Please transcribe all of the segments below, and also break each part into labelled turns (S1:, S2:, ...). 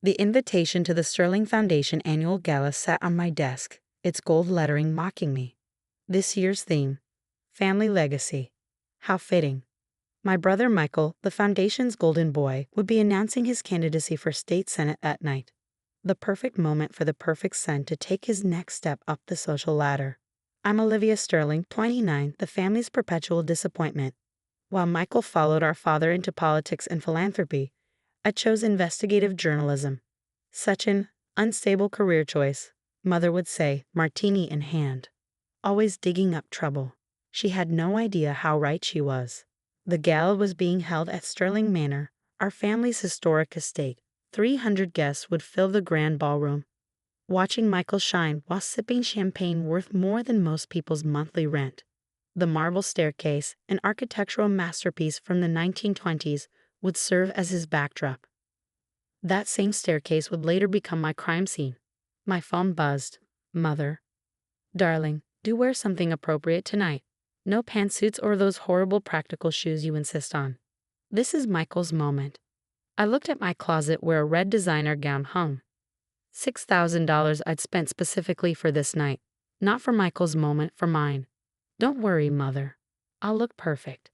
S1: The invitation to the Sterling Foundation annual gala sat on my desk, its gold lettering mocking me. This year's theme: Family Legacy. How fitting. My brother Michael, the foundation's golden boy, would be announcing his candidacy for state senate that night. The perfect moment for the perfect son to take his next step up the social ladder. I'm Olivia Sterling, 29, the family's perpetual disappointment. While Michael followed our father into politics and philanthropy, I chose investigative journalism. Such an unstable career choice, Mother would say, martini in hand. Always digging up trouble. She had no idea how right she was. The gala was being held at Sterling Manor, our family's historic estate. 300 guests would fill the grand ballroom, watching Michael shine while sipping champagne worth more than most people's monthly rent. The marble staircase, an architectural masterpiece from the 1920s, would serve as his backdrop. That same staircase would later become my crime scene. My phone buzzed. Mother. Darling, do wear something appropriate tonight. No pantsuits or those horrible practical shoes you insist on. This is Michael's moment. I looked at my closet where a red designer gown hung. $6,000 I'd spent specifically for this night. Not for Michael's moment, for mine. Don't worry, Mother. I'll look perfect.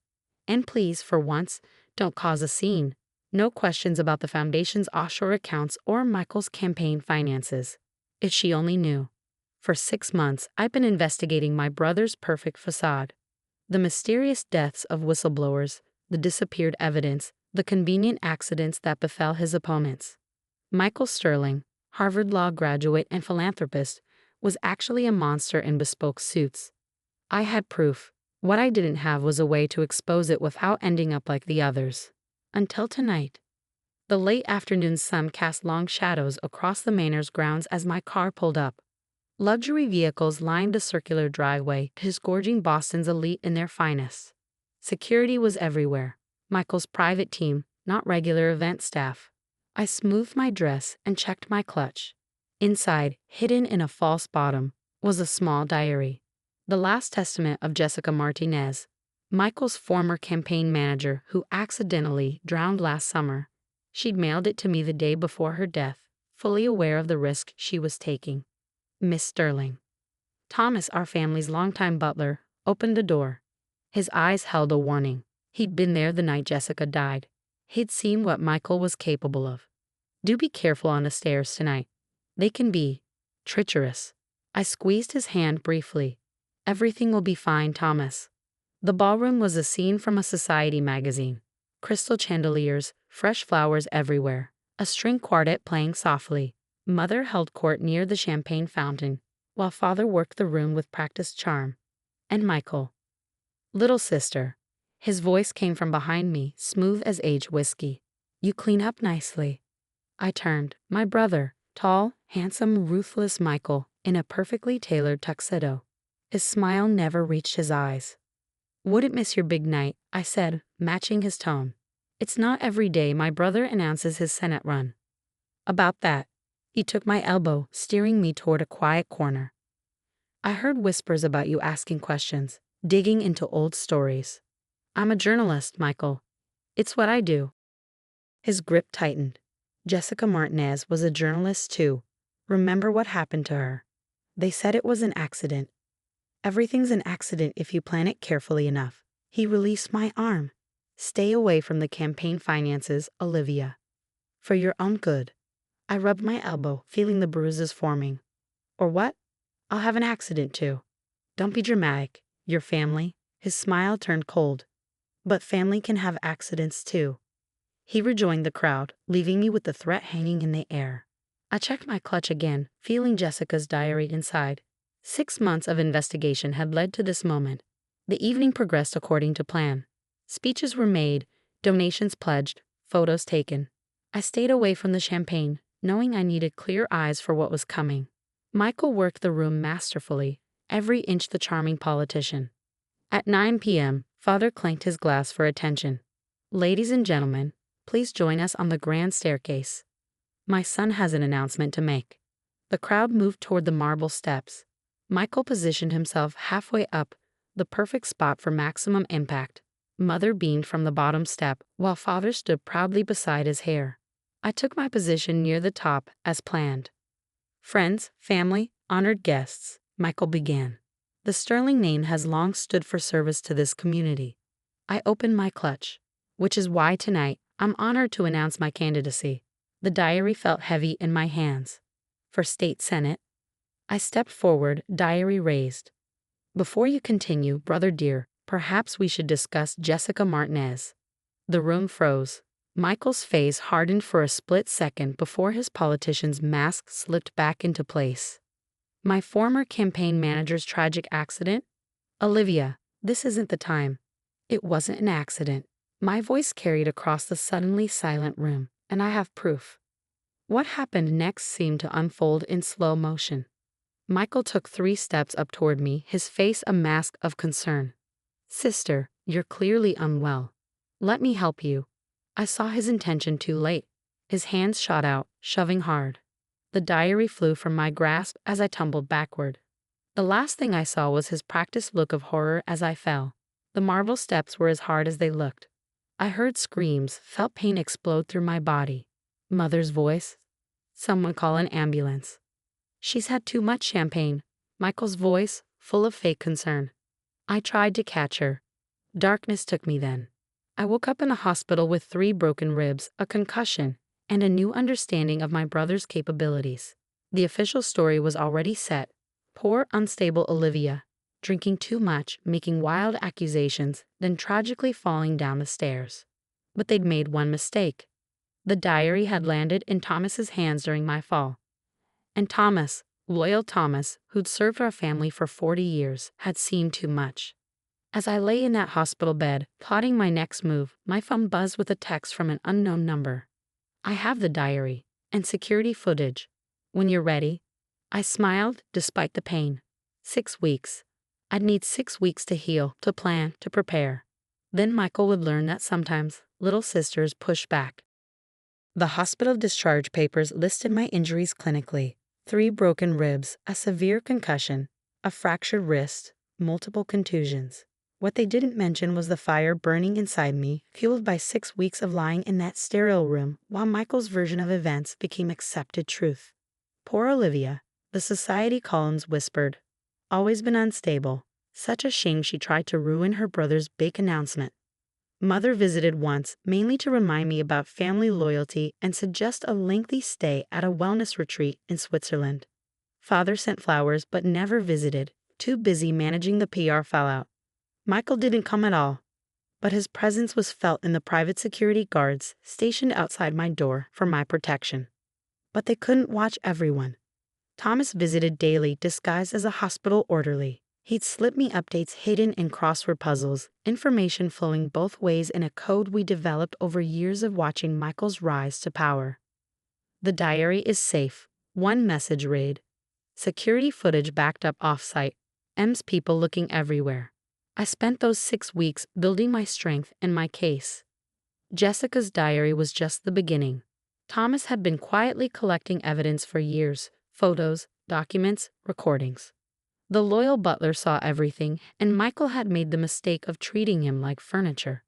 S1: And please, for once, don't cause a scene. No questions about the foundation's offshore accounts or Michael's campaign finances. If she only knew. For 6 months, I've been investigating my brother's perfect facade. The mysterious deaths of whistleblowers, the disappeared evidence, the convenient accidents that befell his opponents. Michael Sterling, Harvard Law graduate and philanthropist, was actually a monster in bespoke suits. I had proof. What I didn't have was a way to expose it without ending up like the others. Until tonight. The late afternoon sun cast long shadows across the manor's grounds as my car pulled up. Luxury vehicles lined the circular driveway, disgorging Boston's elite in their finest. Security was everywhere. Michael's private team, not regular event staff. I smoothed my dress and checked my clutch. Inside, hidden in a false bottom, was a small diary. The last testament of Jessica Martinez, Michael's former campaign manager who accidentally drowned last summer. She'd mailed it to me the day before her death, fully aware of the risk she was taking. Miss Sterling. Thomas, our family's longtime butler, opened the door. His eyes held a warning. He'd been there the night Jessica died. He'd seen what Michael was capable of. Do be careful on the stairs tonight. They can be treacherous. I squeezed his hand briefly. Everything will be fine, Thomas. The ballroom was a scene from a society magazine. Crystal chandeliers, fresh flowers everywhere, a string quartet playing softly. Mother held court near the champagne fountain, while Father worked the room with practiced charm. And Michael. Little sister. His voice came from behind me, smooth as aged whiskey. You clean up nicely. I turned. My brother, tall, handsome, ruthless Michael, in a perfectly tailored tuxedo. His smile never reached his eyes. Wouldn't miss your big night, I said, matching his tone. It's not every day my brother announces his Senate run. About that. He took my elbow, steering me toward a quiet corner. I heard whispers about you asking questions, digging into old stories. I'm a journalist, Michael. It's what I do. His grip tightened. Jessica Martinez was a journalist too. Remember what happened to her? They said it was an accident. Everything's an accident if you plan it carefully enough. He released my arm. Stay away from the campaign finances, Olivia. For your own good. I rubbed my elbow, feeling the bruises forming. Or what? I'll have an accident too. Don't be dramatic. Your family. His smile turned cold. But family can have accidents too. He rejoined the crowd, leaving me with the threat hanging in the air. I checked my clutch again, feeling Jessica's diary inside. 6 months of investigation had led to this moment. The evening progressed according to plan. Speeches were made, donations pledged, photos taken. I stayed away from the champagne, knowing I needed clear eyes for what was coming. Michael worked the room masterfully, every inch the charming politician. At 9 p.m., Father clanked his glass for attention. Ladies and gentlemen, please join us on the grand staircase. My son has an announcement to make. The crowd moved toward the marble steps. Michael positioned himself halfway up, the perfect spot for maximum impact. Mother beamed from the bottom step, while Father stood proudly beside his heir. I took my position near the top as planned. Friends, family, honored guests, Michael began. The Sterling name has long stood for service to this community. I opened my clutch, which is why tonight I'm honored to announce my candidacy. The diary felt heavy in my hands. For State Senate, I stepped forward, diary raised. Before you continue, brother dear, perhaps we should discuss Jessica Martinez. The room froze. Michael's face hardened for a split second before his politician's mask slipped back into place. My former campaign manager's tragic accident? Olivia, this isn't the time. It wasn't an accident. My voice carried across the suddenly silent room, and I have proof. What happened next seemed to unfold in slow motion. Michael took 3 steps up toward me, his face a mask of concern. Sister, you're clearly unwell. Let me help you. I saw his intention too late. His hands shot out, shoving hard. The diary flew from my grasp as I tumbled backward. The last thing I saw was his practiced look of horror as I fell. The marble steps were as hard as they looked. I heard screams, felt pain explode through my body. Mother's voice. Someone call an ambulance. She's had too much champagne. Michael's voice, full of fake concern. I tried to catch her. Darkness took me then. I woke up in a hospital with 3 broken ribs, a concussion, and a new understanding of my brother's capabilities. The official story was already set. Poor, unstable Olivia, drinking too much, making wild accusations, then tragically falling down the stairs. But they'd made one mistake. The diary had landed in Thomas's hands during my fall. And Thomas, loyal Thomas, who'd served our family for 40 years, had seen too much. As I lay in that hospital bed, plotting my next move, my phone buzzed with a text from an unknown number. I have the diary and security footage. When you're ready. I smiled, despite the pain. 6 weeks. I'd need 6 weeks to heal, to plan, to prepare. Then Michael would learn that sometimes little sisters push back. The hospital discharge papers listed my injuries clinically. 3 broken ribs, a severe concussion, a fractured wrist, multiple contusions. What they didn't mention was the fire burning inside me, fueled by 6 weeks of lying in that sterile room while Michael's version of events became accepted truth. Poor Olivia, the society columns whispered. Always been unstable. Such a shame she tried to ruin her brother's big announcement. Mother visited once, mainly to remind me about family loyalty and suggest a lengthy stay at a wellness retreat in Switzerland. Father sent flowers but never visited, too busy managing the PR fallout. Michael didn't come at all, but his presence was felt in the private security guards stationed outside my door for my protection. But they couldn't watch everyone. Thomas visited daily disguised as a hospital orderly. He'd slip me updates hidden in crossword puzzles, information flowing both ways in a code we developed over years of watching Michael's rise to power. The diary is safe. One message read. Security footage backed up off-site. M's people looking everywhere. I spent those 6 weeks building my strength and my case. Jessica's diary was just the beginning. Thomas had been quietly collecting evidence for years, photos, documents, recordings. The loyal butler saw everything, and Michael had made the mistake of treating him like furniture.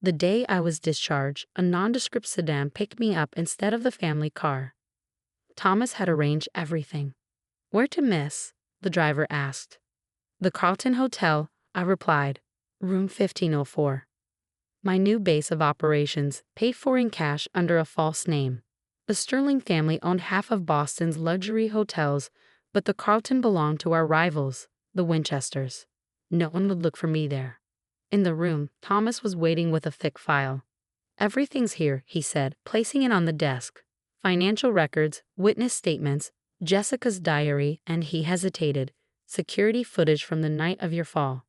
S1: The day I was discharged, a nondescript sedan picked me up instead of the family car. Thomas had arranged everything. Where to, miss? The driver asked. The Carlton Hotel, I replied. Room 1504. My new base of operations, paid for in cash under a false name. The Sterling family owned half of Boston's luxury hotels, but the Carlton belonged to our rivals, the Winchesters. No one would look for me there. In the room, Thomas was waiting with a thick file. Everything's here, he said, placing it on the desk. Financial records, witness statements, Jessica's diary, and he hesitated. Security footage from the night of your fall.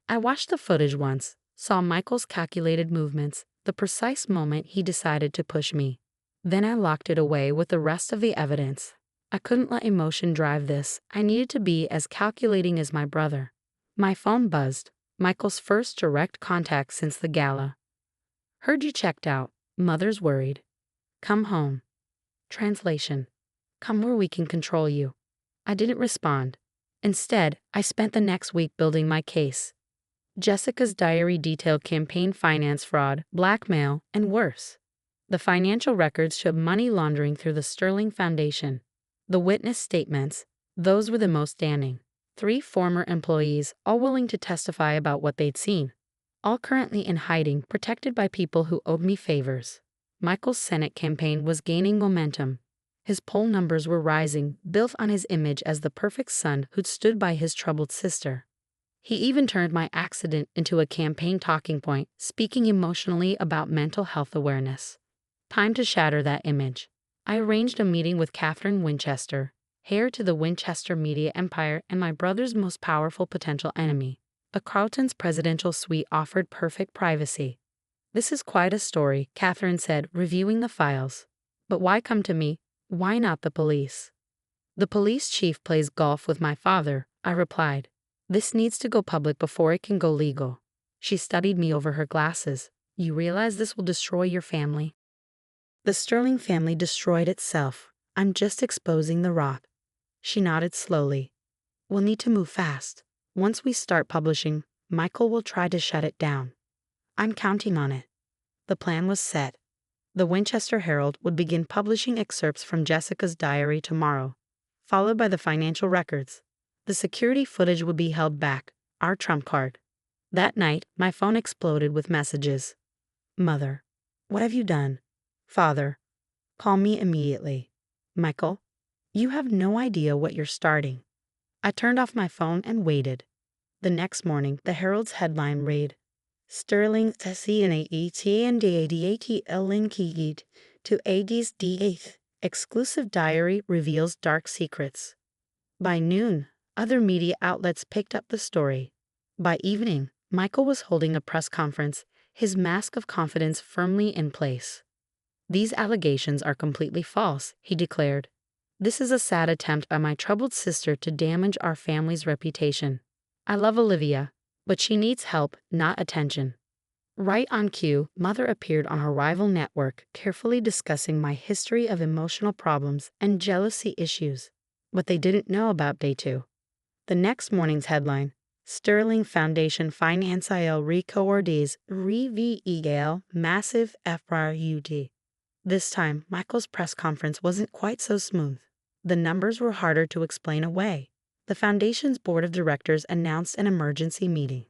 S1: I watched the footage once, saw Michael's calculated movements, the precise moment he decided to push me. Then I locked it away with the rest of the evidence. I couldn't let emotion drive this. I needed to be as calculating as my brother. My phone buzzed, Michael's first direct contact since the gala. Heard you checked out. Mother's worried. Come home. Translation. Come where we can control you. I didn't respond. Instead, I spent the next week building my case. Jessica's diary detailed campaign finance fraud, blackmail, and worse. The financial records showed money laundering through the Sterling Foundation. The witness statements, those were the most damning. 3 former employees, all willing to testify about what they'd seen. All currently in hiding, protected by people who owed me favors. Michael's Senate campaign was gaining momentum. His poll numbers were rising, built on his image as the perfect son who'd stood by his troubled sister. He even turned my accident into a campaign talking point, speaking emotionally about mental health awareness. Time to shatter that image. I arranged a meeting with Catherine Winchester, heir to the Winchester media empire and my brother's most powerful potential enemy. A Carlton's presidential suite offered perfect privacy. "This is quite a story," Catherine said, reviewing the files. "But why come to me? Why not the police?" "The police chief plays golf with my father," I replied. "This needs to go public before it can go legal." She studied me over her glasses. "You realize this will destroy your family?" "The Sterling family destroyed itself. I'm just exposing the rot." She nodded slowly. "We'll need to move fast. Once we start publishing, Michael will try to shut it down. I'm counting on it." The plan was set. The Winchester Herald would begin publishing excerpts from Jessica's diary tomorrow, followed by the financial records. The security footage would be held back, our trump card. That night, my phone exploded with messages. "Mother, what have you done?" "Father, call me immediately." "Michael, you have no idea what you're starting." I turned off my phone and waited. The next morning, the Herald's headline read, "Sterling SCNAETNDADATLNKEED to AD's D8th. Exclusive diary reveals dark secrets." By noon, other media outlets picked up the story. By evening, Michael was holding a press conference, his mask of confidence firmly in place. "These allegations are completely false," he declared. "This is a sad attempt by my troubled sister to damage our family's reputation. I love Olivia, but she needs help, not attention." Right on cue, Mother appeared on her rival network, carefully discussing my history of emotional problems and jealousy issues. What they didn't know about day 2. The next morning's headline, "Sterling Foundation Financial Records Reveal Massive FRUD." This time, Michael's press conference wasn't quite so smooth. The numbers were harder to explain away. The foundation's board of directors announced an emergency meeting.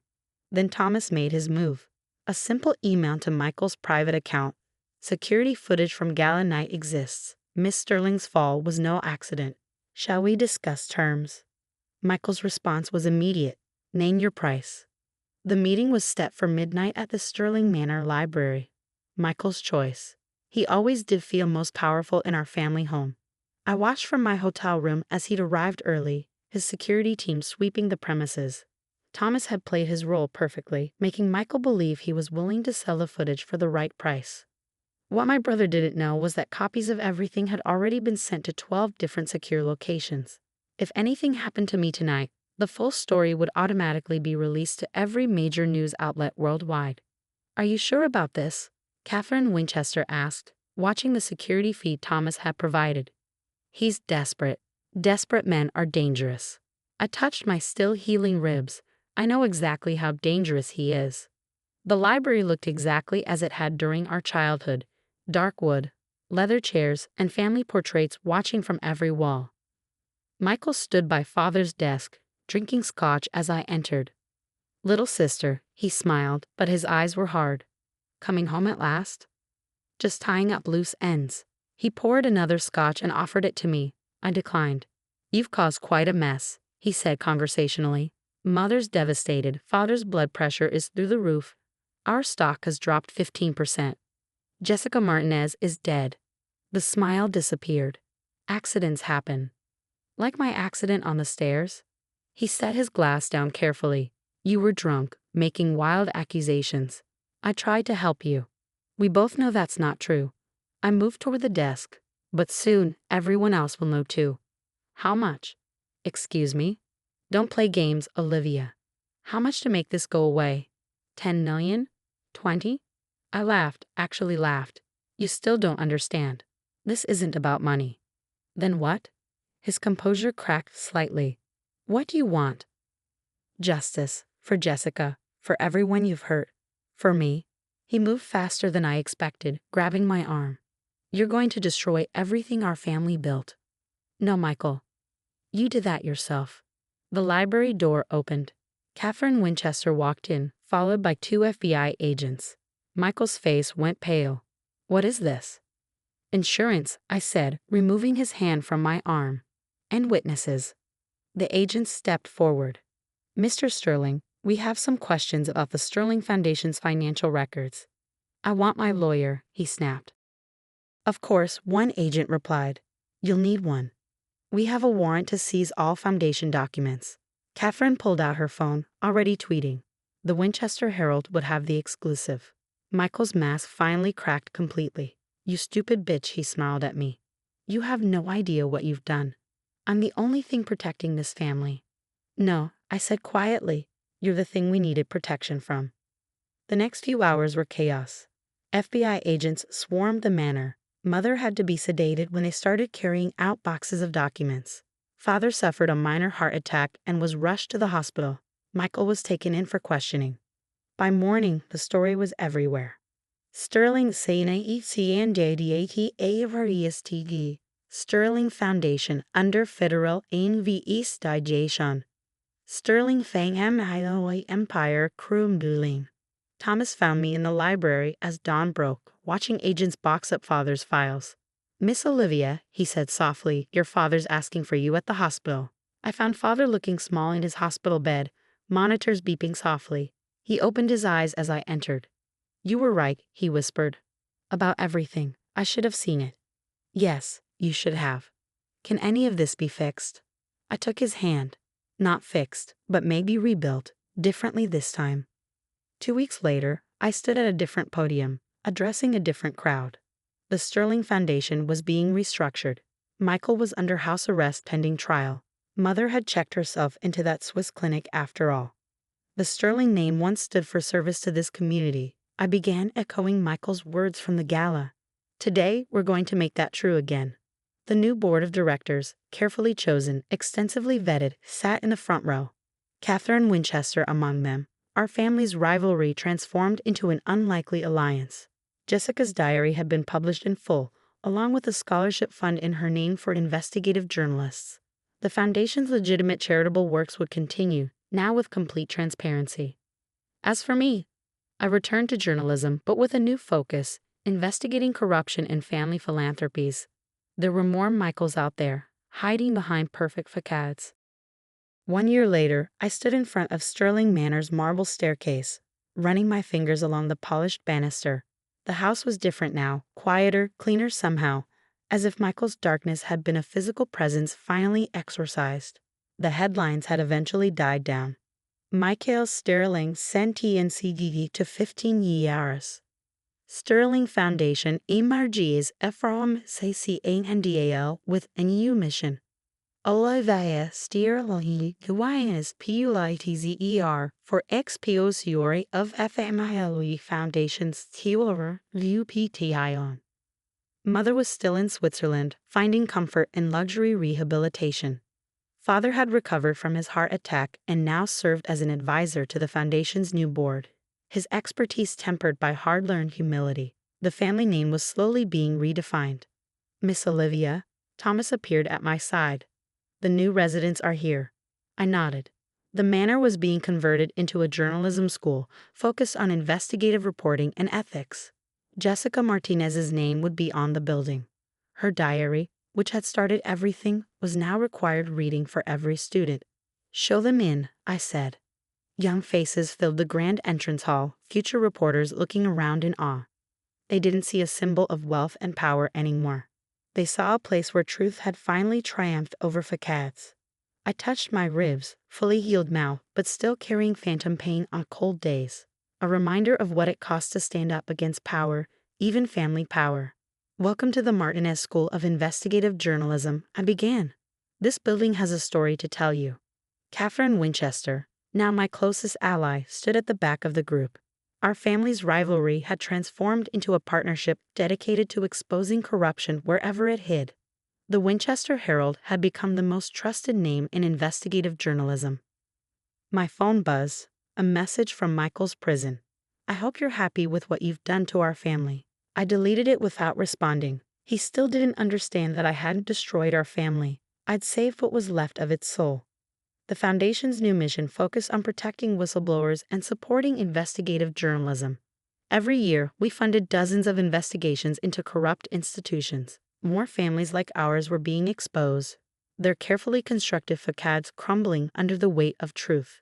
S1: Then Thomas made his move. A simple email to Michael's private account. "Security footage from Gala night exists. Miss Sterling's fall was no accident. Shall we discuss terms?" Michael's response was immediate. "Name your price." The meeting was set for midnight at the Sterling Manor Library. Michael's choice. He always did feel most powerful in our family home. I watched from my hotel room as he'd arrived early, his security team sweeping the premises. Thomas had played his role perfectly, making Michael believe he was willing to sell the footage for the right price. What my brother didn't know was that copies of everything had already been sent to 12 different secure locations. If anything happened to me tonight, the full story would automatically be released to every major news outlet worldwide. "Are you sure about this?" Catherine Winchester asked, watching the security feed Thomas had provided. "He's desperate. Desperate men are dangerous." I touched my still healing ribs. I know exactly how dangerous he is. The library looked exactly as it had during our childhood. Dark wood, leather chairs, and family portraits watching from every wall. Michael stood by Father's desk, drinking scotch as I entered. "Little sister," he smiled, but his eyes were hard. "Coming home at last?" "Just tying up loose ends." He poured another scotch and offered it to me. I declined. "You've caused quite a mess," he said conversationally. "Mother's devastated, Father's blood pressure is through the roof. Our stock has dropped 15%. Jessica Martinez is dead." The smile disappeared. "Accidents happen." "Like my accident on the stairs?" He set his glass down carefully. "You were drunk, making wild accusations. I tried to help you. We both know that's not true." I moved toward the desk. "But soon, everyone else will know too." "How much?" "Excuse me?" "Don't play games, Olivia." "How much to make this go away?" 10 million? 20? I laughed, actually laughed. "You still don't understand. This isn't about money." "Then what?" His composure cracked slightly. "What do you want?" "Justice. For Jessica. For everyone you've hurt. For me." He moved faster than I expected, grabbing my arm. "You're going to destroy everything our family built." "No, Michael. You did that yourself." The library door opened. Catherine Winchester walked in, followed by 2 FBI agents. Michael's face went pale. "What is this?" "Insurance," I said, removing his hand from my arm. "And witnesses." The agents stepped forward. "Mr. Sterling, we have some questions about the Sterling Foundation's financial records." "I want my lawyer," he snapped. Of course, one agent replied. "You'll need one. We have a warrant to seize all Foundation documents." Catherine pulled out her phone, already tweeting. The Winchester Herald would have the exclusive. Michael's mask finally cracked completely. "You stupid bitch," he snarled at me. "You have no idea what you've done. I'm the only thing protecting this family." "No," I said quietly. "You're the thing we needed protection from." The next few hours were chaos. FBI agents swarmed the manor. Mother had to be sedated when they started carrying out boxes of documents. Father suffered a minor heart attack and was rushed to the hospital. Michael was taken in for questioning. By morning, the story was everywhere. Sterling Sterling Foundation under federal investigation. Sterling Fang Empire Crumbling. Thomas found me in the library as dawn broke, watching agents box up Father's files. "Miss Olivia," he said softly, "your father's asking for you at the hospital." I found Father looking small in his hospital bed, monitors beeping softly. He opened his eyes as I entered. "You were right," he whispered. "About everything. I should have seen it." "Yes, you should have. Can any of this be fixed?" I took his hand. Not fixed, but maybe rebuilt, differently this time. 2 weeks later, I stood at a different podium, addressing a different crowd. The Sterling Foundation was being restructured. Michael was under house arrest pending trial. Mother had checked herself into that Swiss clinic after all. The Sterling name once stood for service to this community. I began echoing Michael's words from the gala. Today, we're going to make that true again. The new board of directors, carefully chosen, extensively vetted, sat in the front row. Catherine Winchester among them. Our family's rivalry transformed into an unlikely alliance. Jessica's diary had been published in full, along with a scholarship fund in her name for investigative journalists. The Foundation's legitimate charitable works would continue, now with complete transparency. As for me, I returned to journalism, but with a new focus, investigating corruption and family philanthropies. There were more Michaels out there, hiding behind perfect facades. 1 year later, I stood in front of Sterling Manor's marble staircase, running my fingers along the polished banister. The house was different now, quieter, cleaner somehow, as if Michael's darkness had been a physical presence finally exorcised. The headlines had eventually died down. Michael Sterling sentenced to 15 years. Sterling Foundation emerges from CCNDAL with a new mission. Olivia Sterling Guinness PULITZER for exposure of FMILE Foundation's Theodore Lupition. Mother was still in Switzerland, finding comfort in luxury rehabilitation. Father had recovered from his heart attack and now served as an advisor to the Foundation's new board. His expertise tempered by hard-learned humility. The family name was slowly being redefined. "Miss Olivia," Thomas appeared at my side. "The new residents are here." I nodded. The manor was being converted into a journalism school focused on investigative reporting and ethics. Jessica Martinez's name would be on the building. Her diary, which had started everything, was now required reading for every student. "Show them in," I said. Young faces filled the grand entrance hall, future reporters looking around in awe. They didn't see a symbol of wealth and power anymore. They saw a place where truth had finally triumphed over facades. I touched my ribs, fully healed mouth, but still carrying phantom pain on cold days. A reminder of what it costs to stand up against power, even family power. "Welcome to the Martinez School of Investigative Journalism," I began. "This building has a story to tell you." Catherine Winchester, now my closest ally, stood at the back of the group. Our family's rivalry had transformed into a partnership dedicated to exposing corruption wherever it hid. The Winchester Herald had become the most trusted name in investigative journalism. My phone buzzed, a message from Michael's prison. I hope you're happy with what you've done to our family. I deleted it without responding. He still didn't understand that I hadn't destroyed our family. I'd saved what was left of its soul. The Foundation's new mission focused on protecting whistleblowers and supporting investigative journalism. Every year, we funded dozens of investigations into corrupt institutions. More families like ours were being exposed, their carefully constructed facades crumbling under the weight of truth.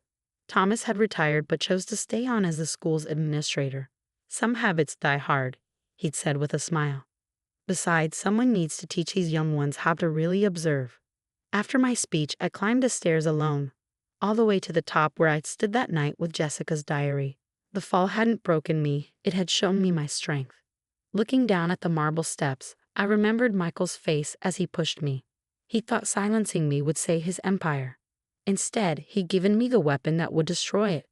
S1: Thomas had retired but chose to stay on as the school's administrator. Some habits die hard, he'd said with a smile. Besides, someone needs to teach these young ones how to really observe. After my speech, I climbed the stairs alone, all the way to the top where I'd stood that night with Jessica's diary. The fall hadn't broken me, it had shown me my strength. Looking down at the marble steps, I remembered Michael's face as he pushed me. He thought silencing me would save his empire. Instead, he'd given me the weapon that would destroy it.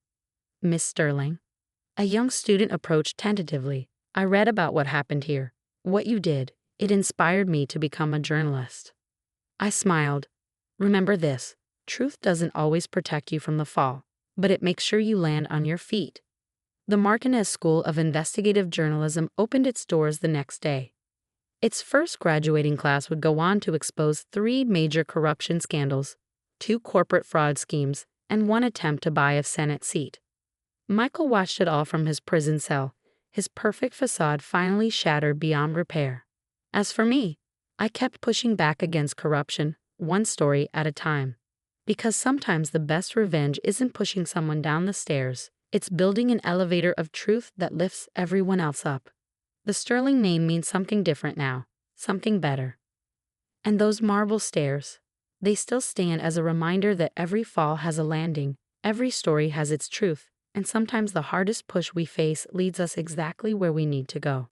S1: Miss Sterling? A young student approached tentatively. I read about what happened here. What you did. It inspired me to become a journalist. I smiled. Remember this. Truth doesn't always protect you from the fall, but it makes sure you land on your feet. The Martinez School of Investigative Journalism opened its doors the next day. Its first graduating class would go on to expose 3 major corruption scandals, 2 corporate fraud schemes, and 1 attempt to buy a Senate seat. Michael watched it all from his prison cell, his perfect facade finally shattered beyond repair. As for me, I kept pushing back against corruption, one story at a time. Because sometimes the best revenge isn't pushing someone down the stairs, it's building an elevator of truth that lifts everyone else up. The Sterling name means something different now, something better. And those marble stairs, they still stand as a reminder that every fall has a landing, every story has its truth, and sometimes the hardest push we face leads us exactly where we need to go.